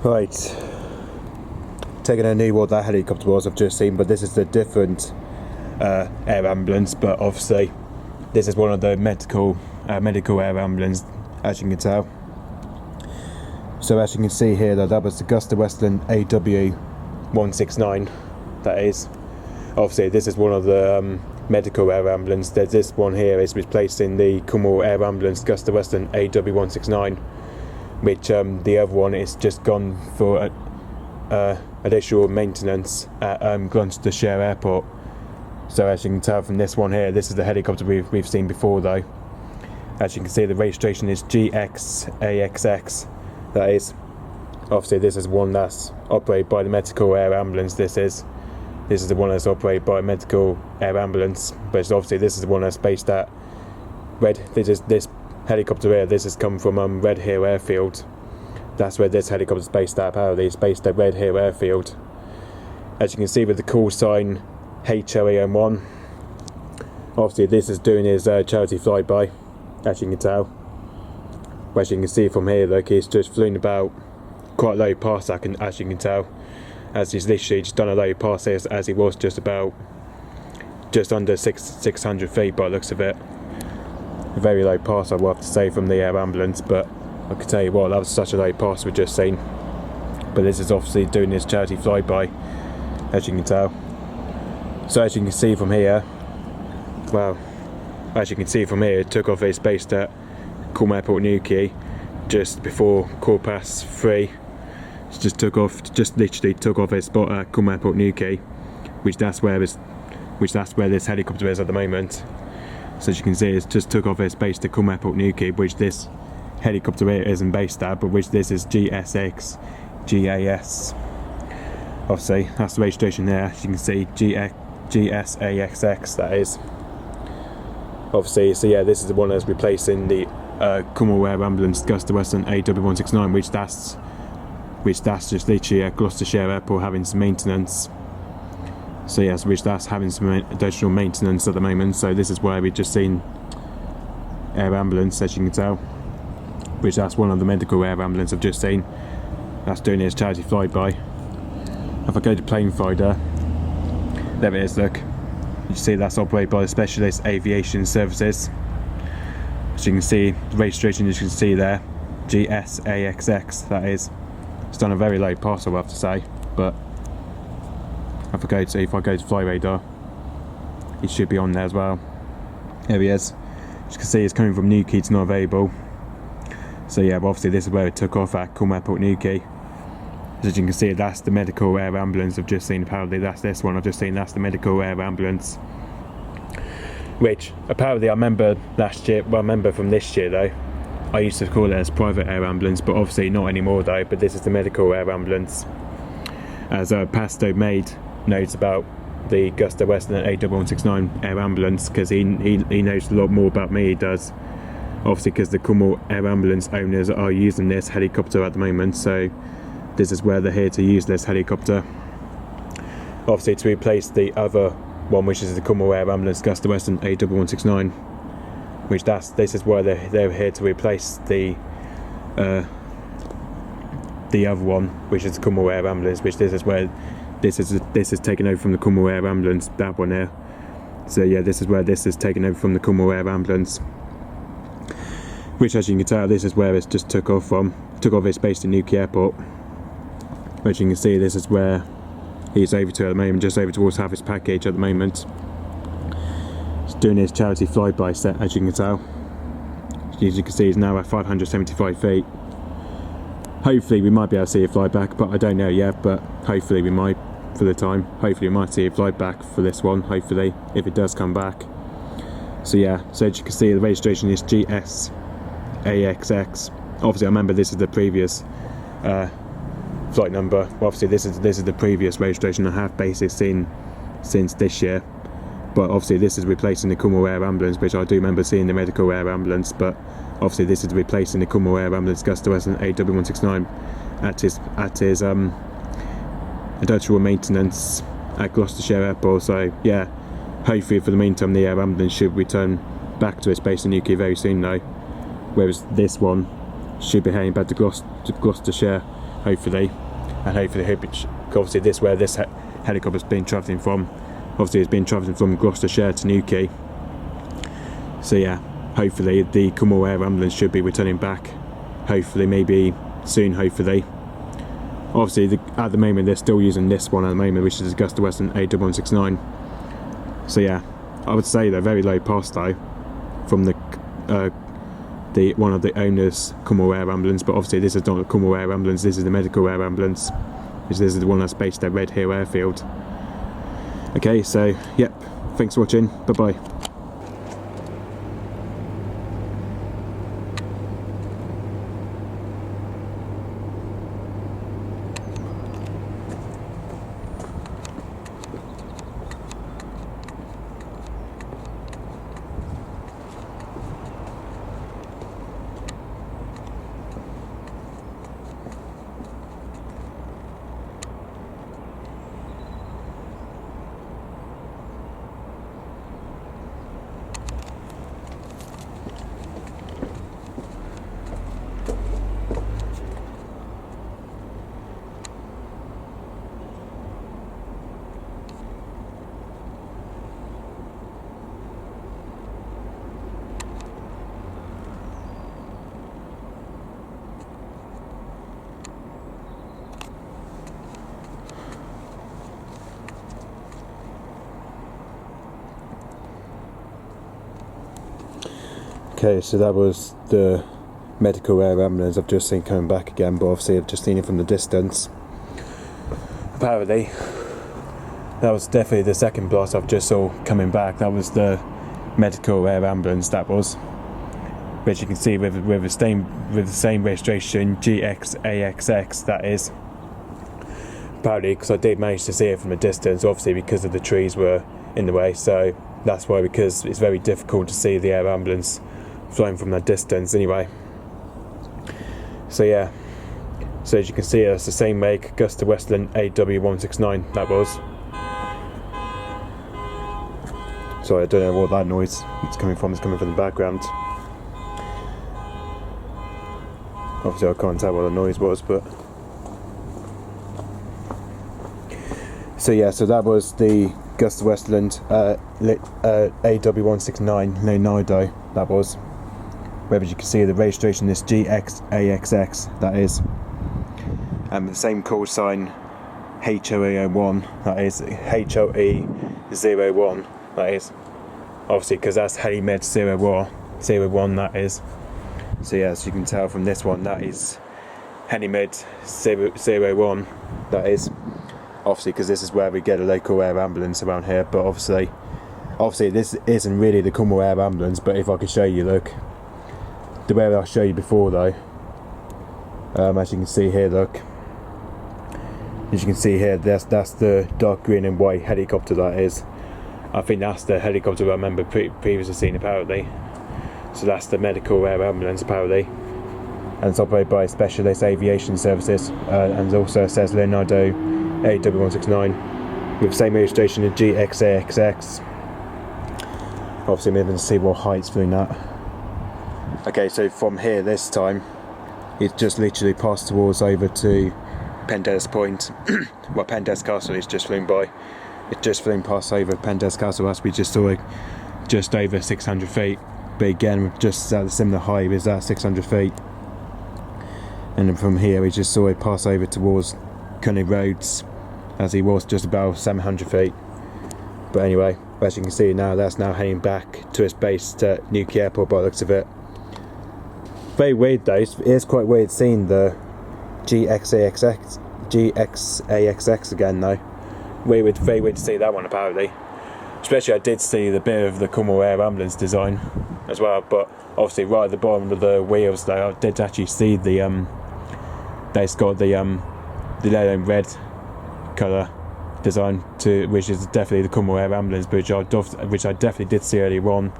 Right, taking a new what that helicopter was I've just seen, but this is a different air ambulance, but obviously this is one of the medical air ambulance, as you can tell. So as you can see here, that was the Agustawestland AW169, that is. Obviously this is one of the medical air ambulance. There's this one here is replacing the Cumberland Air Ambulance Agustawestland AW169, which the other one is just gone for additional maintenance at Gloucestershire Airport. So as you can tell from this one here, this is the helicopter we've seen before though. As you can see, the registration is G-SASX, that is. Obviously this is one that's operated by the medical air ambulance. This is the one that's operated by a medical air ambulance, but obviously this is the one that's based at this helicopter here. This has come from Red Hill Airfield. That's where this helicopter is based at. Apparently it's based at Red Hill Airfield. As you can see with the call sign HLE01. Obviously this is doing his charity flyby, as you can tell. As you can see from here, look, he's just flown about quite a low pass, as you can tell. As he's literally just done a low pass as he was just under 600 feet by the looks of it. A very low pass, I will have to say, from the air ambulance, but I can tell you what, that was such a low pass we've just seen. But this is obviously doing his charity flyby, as you can tell. So as you can see from here, it took off its base at Cumberland Airport, Newquay, just before 3:15. It just literally took off its spot at Cumberland Airport, Newquay, which that's where this helicopter is at the moment. So as you can see, it's just took off its base to Cumberland Airport, Newquay, which this helicopter here isn't based at, but which this is GSX, GAS. Obviously, that's the registration there. As you can see, G-SASX, that is. Obviously, so yeah, this is the one that's replacing the Cumberland Air Ambulance Agustawestland AW169, which that's just literally at Gloucestershire Airport having some maintenance. So yes, which that's having some additional maintenance at the moment. So this is where we've just seen air ambulance, as you can tell, which that's one of the medical air ambulance I've just seen. That's doing its charity flyby. If I go to plane finder, there it is, look. You see that's operated by the Specialist Aviation Services. As you can see, the registration, as you can see there, G-SASX, that is. It's done a very low pass, I will have to say, but if I go to fly radar, he should be on there as well. There he is. As you can see, it's coming from Newquay, it's not available. So yeah, but obviously this is where it took off at Cumberland Airport, Newquay. As you can see, that's the medical air ambulance I've just seen. Apparently that's this one I've just seen, that's the medical air ambulance. Which, apparently I remember last year, well I remember from this year though, I used to call it as private air ambulance, but obviously not anymore though, but this is the medical air ambulance. As Pasto made notes about the Agustawestland AW169 air ambulance, because he knows a lot more about me, he does. Obviously because the Cumberland Air Ambulance owners are using this helicopter at the moment, so this is where they're here to use this helicopter. Obviously to replace the other one, which is the Cumberland Air Ambulance Agustawestland AW169, which this is why they're here to replace the other one, which is the Cumberland Air Ambulance, which this is where this is taken over from the Cumberland Air Ambulance, that one here. So yeah, this is where this is taken over from the Cumberland Air Ambulance, which as you can tell, this is where it's just took off its base in Newquay Airport. As you can see, this is where he's over to at the moment, just over towards Havis Package at the moment. He's doing his charity flyby set, as you can tell. As you can see, he's now at 575 feet. Hopefully we might be able to see a fly back, but I don't know yet, but hopefully we might for the time. Hopefully we might see a fly back for this one, hopefully, if it does come back. So yeah, so as you can see, the registration is GSAXX. Obviously I remember this is the previous flight number. Well, obviously this is the previous registration I have basically seen since this year, but obviously this is replacing the Cumberland Air Ambulance, which I do remember seeing the medical air ambulance, but obviously this is replacing the Cumberland Air Ambulance Agustawestland AW169 at his additional maintenance at Gloucestershire Airport. So yeah, hopefully for the meantime the air ambulance should return back to its base in Newquay very soon though, whereas this one should be heading back to Gloucestershire hopefully, and hopefully, obviously this where this helicopter's been travelling from. Obviously, it's been travelling from Gloucestershire to Newquay. So yeah, hopefully the Cornwall Air Ambulance should be returning back. Hopefully, maybe soon. Hopefully. Obviously, at the moment they're still using this one at the moment, which is Agustawestland AW169. So yeah, I would say they're very low pass though, from the one of the owners' Cornwall Air Ambulance. But obviously, this is not the Cornwall Air Ambulance. This is the medical air ambulance, which this is the one that's based at Red Hill Airfield. Okay, so yep. Thanks for watching. Bye bye. Okay, so that was the medical air ambulance I've just seen coming back again, but obviously I've just seen it from the distance. Apparently, that was definitely the second blast I've just saw coming back. That was the medical air ambulance, that was. Which you can see with the same registration, G-SASX, that is. Apparently, because I did manage to see it from a distance, obviously because of the trees were in the way, so that's why, because it's very difficult to see the air ambulance flying from that distance anyway. So yeah, so as you can see, it's the same make, Agustawestland AW169, that was. Sorry, I don't know what that noise is coming from. It's coming from the background. Obviously I can't tell what the noise was, but so yeah, so that was the Agustawestland AW169 Leonardo, that was. Whether you can see the registration is G-SASX, that is. And the same call sign HLE01, that is HLE01, that is. Obviously, because that's HeliMed 01, that is. So yeah, as you can tell from this one, that is HeliMed 01, that is. Obviously, because this is where we get a local air ambulance around here, but obviously this isn't really the Cornwall Air Ambulance, but if I could show you, look. The way I showed you before though, as you can see here, look. As you can see here, that's the dark green and white helicopter, that is. I think that's the helicopter I remember previously seeing, apparently. So that's the medical air ambulance, apparently. And it's operated by Specialist Aviation Services, and also says Leonardo AW169 with the same registration as G-SASX. Obviously I'm able to see what height's doing that. Okay, so from here this time it's just literally passed towards over to Pendennis Point. Well, Pendennis Castle is just flown by. It's just flown past over Pendennis Castle, as we just saw it, just over 600 feet. But again, just at a similar height as that, 600 feet. And then from here we just saw it pass over towards Cunning Roads, as he was just about 700 feet. But anyway, as you can see now, that's now heading back to its base to Newquay Airport by the looks of it. Very weird though, it is quite weird seeing the G-SASX again though. Very weird to see that one, apparently. Especially I did see the bit of the Cornwall Air Ambulance design as well, but obviously right at the bottom of the wheels though, I did actually see the it's got the yellow and red colour design, which is definitely the Cornwall Air Ambulance, which I definitely did see earlier on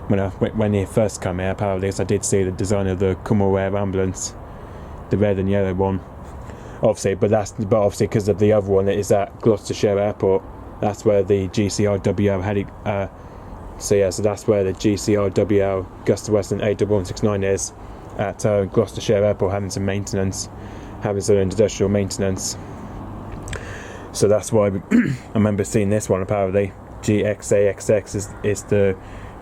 when it first came here, apparently. So I did see the design of the Cornwall Air Ambulance, the red and yellow one. Obviously, but obviously because of the other one, it is at Gloucestershire Airport. That's where the GCRWL so that's where the GCRWL Agustawestland AW169 is, at Gloucestershire Airport, having some maintenance. having some industrial maintenance. So that's why I remember seeing this one. Apparently G-SASX is the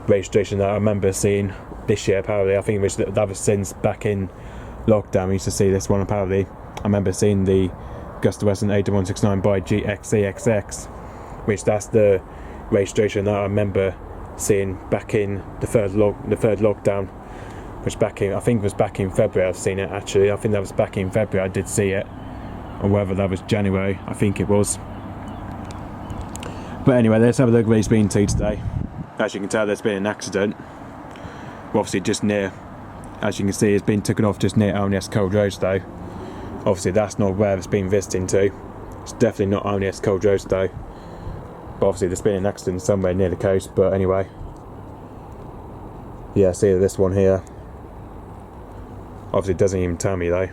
registration that I remember seeing this year. Apparently I think that was since back in lockdown we used to see this one. Apparently I remember seeing the Agustawestland AW169 by G-SASX, which that's the registration that I remember seeing back in the third lockdown, which I think was back in February. I've seen it actually. I think that was back in February I did see it, or whether that was January, I think it was. But anyway, let's have a look at what he's been to today. As you can tell, there's been an accident. Obviously just near, as you can see, it's been taken off just near ONS Cold Road though. Obviously that's not where it's been visiting to. It's definitely not ONS Cold Road though. But obviously there's been an accident somewhere near the coast. But anyway, yeah, see this one here. Obviously it doesn't even tell me though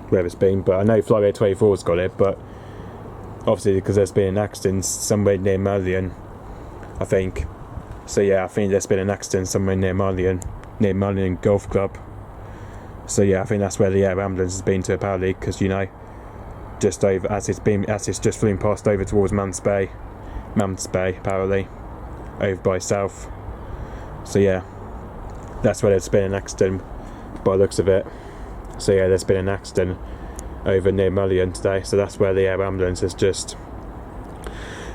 where it's been, but I know Flyway 24's got it. But obviously because there's been an accident somewhere near Marlion, I think. So yeah, I think there's been an accident somewhere near Marlion Golf Club. So yeah, I think that's where the air ambulance has been to apparently, because you know, just over as it's just flown past over towards Mans Bay apparently, over by South. So yeah, that's where there's been an accident by the looks of it. So yeah, there's been an accident over near Mullion today. So that's where the air ambulance is just.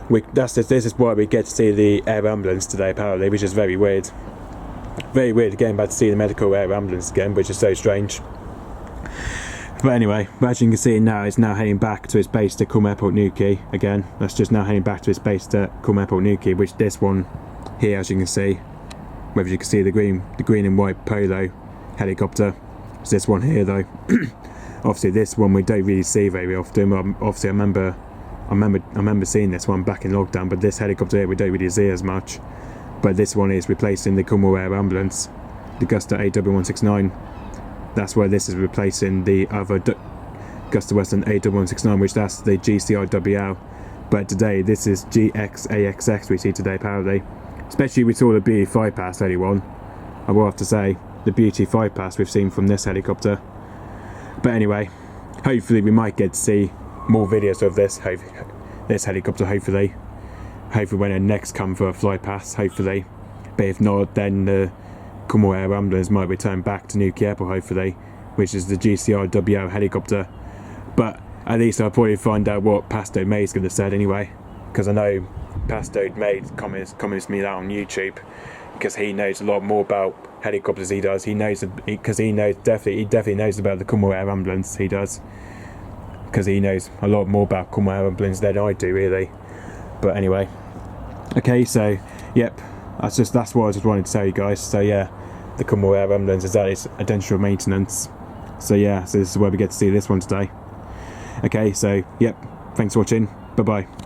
This is why we get to see the air ambulance today apparently, which is very weird. Very weird again, back to see the medical air ambulance again, which is so strange. But anyway, as you can see now, it's now heading back to its base to Culm Airport Newquay again. That's just now heading back to its base to Culm Airport Newquay, which this one here, as you can see, whether you can see the green and white polo helicopter, it's this one here though. Obviously this one we don't really see very often. Obviously I remember seeing this one back in lockdown, but this helicopter here we don't really see as much. But this one is replacing the Culm Air ambulance, the Augusta AW169. That's where this is replacing the other Agustawestland AW169, which that's the GCIWL. But today this is G-SASX we see today apparently. Especially we saw the BE5 pass earlier on. I will have to say, the BT5 pass we've seen from this helicopter. But anyway, hopefully we might get to see more videos of this helicopter, hopefully when it next come for a fly pass, hopefully. But if not, then the Culm Air ambulance might return back to Newquay Airport, hopefully, which is the GCIWL helicopter. But at least I'll probably find out what Pastor May's going to say anyway, because I know Pastor May comments me that on YouTube, because he knows a lot more about helicopters. He does. He knows because he definitely knows about the Culm Air ambulance. He does, because he knows a lot more about Culm Air ambulance than I do really. But anyway, okay, so yep, that's what I just wanted to tell you guys. So yeah, the Culm Air ambulance is at its industrial maintenance. So yeah, so this is where we get to see this one today. Okay, so yep, thanks for watching. Bye bye.